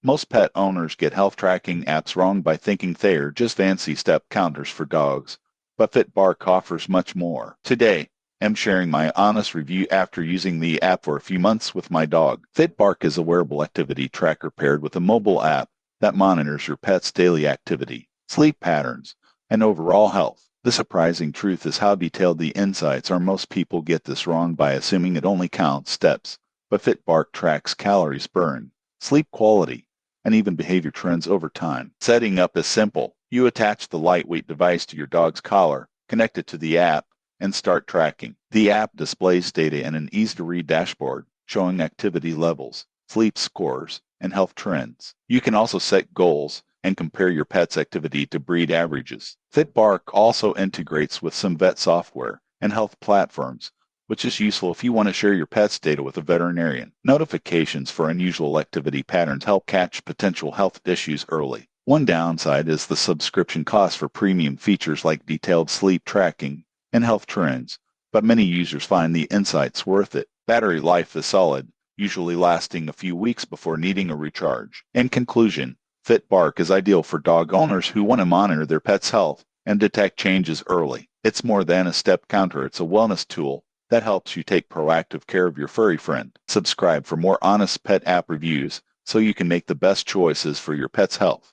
Most pet owners get health tracking apps wrong by thinking they're just fancy step counters for dogs, but FitBark offers much more. Today, I'm sharing my honest review after using the app for a few months with my dog. FitBark is a wearable activity tracker paired with a mobile app that monitors your pet's daily activity, sleep patterns, and overall health. The surprising truth is how detailed the insights are. Most people get this wrong by assuming it only counts steps, but FitBark tracks calories burned, sleep quality, and even behavior trends over time. Setting up is simple. You attach the lightweight device to your dog's collar, connect it to the app, and start tracking. The app displays data in an easy-to-read dashboard showing activity levels, sleep scores, and health trends. You can also set goals and compare your pet's activity to breed averages. FitBark also integrates with some vet software and health platforms, which is useful if you want to share your pet's data with a veterinarian. Notifications for unusual activity patterns help catch potential health issues early. One downside is the subscription cost for premium features like detailed sleep tracking and health trends, but many users find the insights worth it. Battery life is solid, usually lasting a few weeks before needing a recharge. In conclusion, FitBark is ideal for dog owners who want to monitor their pet's health and detect changes early. It's more than a step counter, it's a wellness tool that helps you take proactive care of your furry friend. Subscribe for more honest pet app reviews so you can make the best choices for your pet's health.